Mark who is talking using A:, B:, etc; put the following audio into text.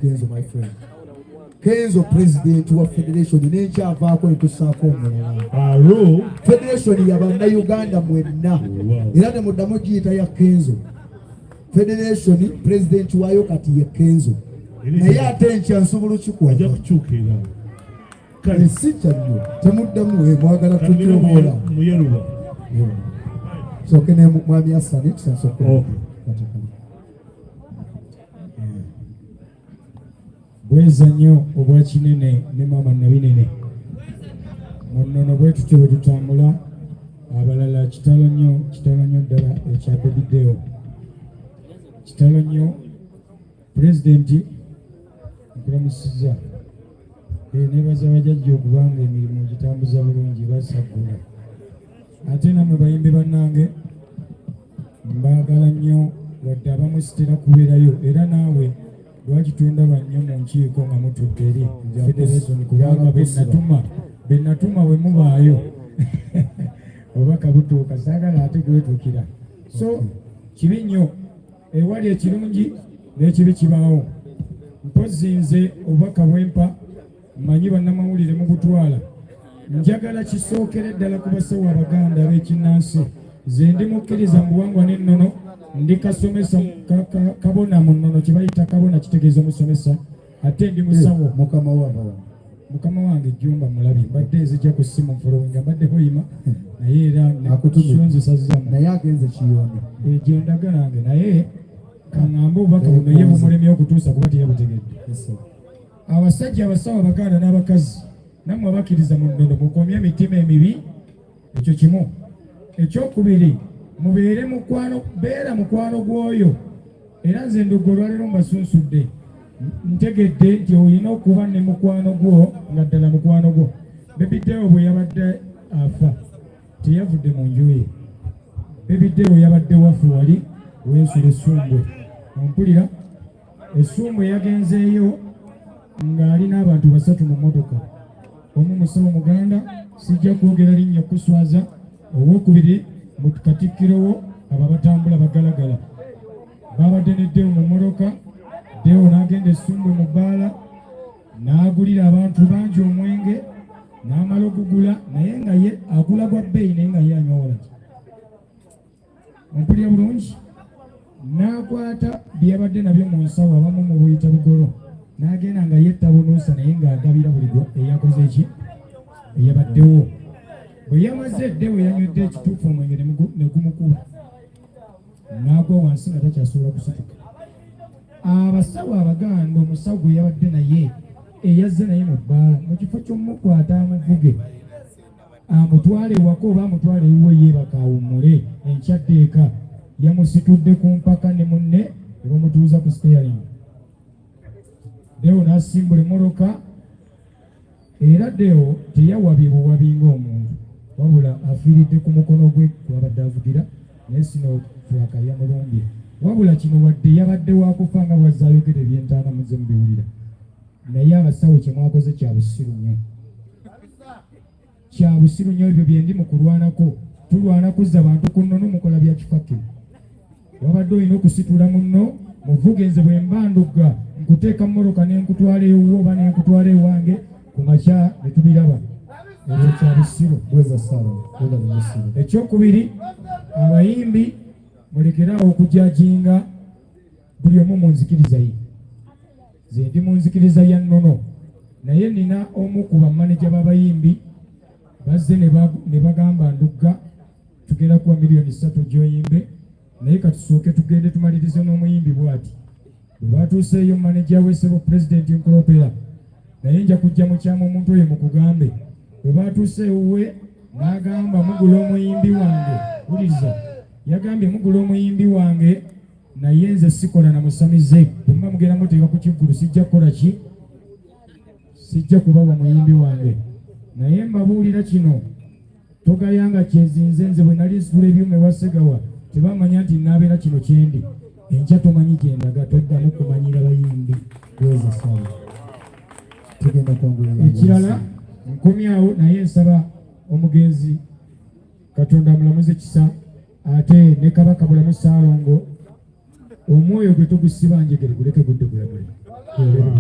A: Kenzo, my friend. Kenzo president wa federation n'ekyavaako netusaako omulala. Federation y'Abannayuganda mwenna era ne muddamu giyita ya Kenzo. Federation president waayo kati ye Kenzo. Naye ate enkya nsobola okukikwata. Kale si kyannyo temuddamu mwagala tukyoboola. Soke ne mwami Hasan tusasokola. Bweza nnyo obwa kinene ne mama nabinene munono bwe tutyo bwe tutambula abalala kitalo nnyo ddala ekya Bebetidde kitalo nnyo pulezidenti nkulamusiza nebaza bajjajja okubanga emirimu gitambuza bulungi basagula ate namwe bayimbi bannange mbaagala nnyo wadde abamu sitera kubeerayo era naawe lwaki tundaba nnyo mu nkiiko nga mutudde eri federation kubanga benatuma we mubaayo obubaka butuuka saagala ate gwetuukira so kibi nnyo ewali ekirungi n'ekibi kibaawo mpozzi nze obubaka bwempa mmanyi bannamawulire mu butwala njagala kisookere ddala ku basawo Abaganda ab'ekinnansi ze ndi mukkiriza mu buwangwa n'ennono ndi kasomesa kabona mu nnono kye bayita kabona kitegeeza omusomesa ate ndi musawo mukama wange Jjumba mulabi mbadde nzija ku ssimu nfolowinga mbadde hoyima naye era nakutunzisazzamu naye agenze kiyonde egyo ndagalange naye kaŋŋambe obubaka buno ye bumulemye okutuusa kuba teyabutegedde abasajja abasawo Abaganda n'abakazi nammwe abakkiriza mu nnono mukomye emitima emibi ekyo kimu ekyokubiri mubeere mukwano beera mukwano gwoyo era nze Nduga olwaleero mbasunsudde ntegedde nti olina okuba ne mukwano gwo nga ddala mukwano gwo Bebetidde bwe yabadde afa teyavudde mu nju ye Bebetidde bwe yabadde waffe wali wensula essumbwe ompulira essumbwe yagenzeeyo ng'ali n'abantu 3 mu mmotoka omu musawo Muganda sijja kwogera linnya kuswaza owokubiri mu Katikkiro abo abatambula bagalagala babadde ne Deo mu mmotoka Deo n'agenda essumbwe mu bbaala n'agulira abantu bangi omwenge n'amala okugula naye nga ye agula gwa bbeeyi naye nga ye anywa walaki ompulira bulungi n'akwata byabadde nabyo mu nsawo abamu mu buyita bugolo n'agenda nga ye tabunuusa naye ng'agabira buli gwa eyakoze ki eyabaddewo bwe yamaze Deo yanywedde ekituufu omwenge ne gumukuba n'agwa wansi nga takyasobola kusituka abasawo Abaganda omusawo gwe yabadde naye eyazze naye mu bbaala mu kifo ky'omukwata amuvuge amutwale ewaka oba amutwale ewuwe yeebaka awummule enkyadde eka yamusitudde ku mpaka ne munne ne bamutuuza ku steering Deo n'asimbula emmotoka era Deo teyawabye buwabi ng'omuntu wabula afiiridde ku mukono gwe gwabadde avugira naye sino furaka yamulumbye wabula kino wadde yabadde wakufa nga bwazze Ayogedde byentaana muze mubiwulira naye abasawo kye mwakoze kya busiru nnyo ebyo bye ndi mu kulwanako tulwana kuzza bantu ku nnono mukola bya kifakkiro wabadde olina okusitula munno muvuge nze bwe mba Nduga nkuteeka mmoloka n'enkutwala ewuwo oba n'enkutwala ewange ku makya ne tubiraba ekyo kya busiru ekyokubiri abayimbi mulekeraawo okujajinga buli omu mu nzikiriza ye ze ndi mu nzikiriza ya nnono naye nina omu ku bamaneja b'abayimbi bazze ne bagamba Nduga tugenda kuwa $3,000,000 gy'oyimbe naye katusooke tugende tumalirize n'omuyimbi bw'ati bwe batuuseeyo maneja w'essebo pulezidenti nkolopera naye nja kujja mu kyama omuntu oyo mukugambe bwe batuuse ewuwe n'agamba mugula omuyimbi wange wuliriza yagambye mugula omuyimbi wange naye nze sikola namusamize bwemba mugenda muteeka ku kiggulu sijja kukola ki sijja kubawa muyimbi wange naye mbabuulira kino togayanga kyezinze nze bwe nali nsitula ebyuma ewa Segawa tebamanya nti naabeera kino kyendi enkya tomanyi gyendaga toddamu kumanyira bayimbi weza sawa tugenda kwangula ekirala nkomyawo naye nsaba omugenzi Katonda amulamuze kisa ate ne Kabaka bulamu Ssaalongo omwoyo gwe togusiba njegere guleke gudde gulamule.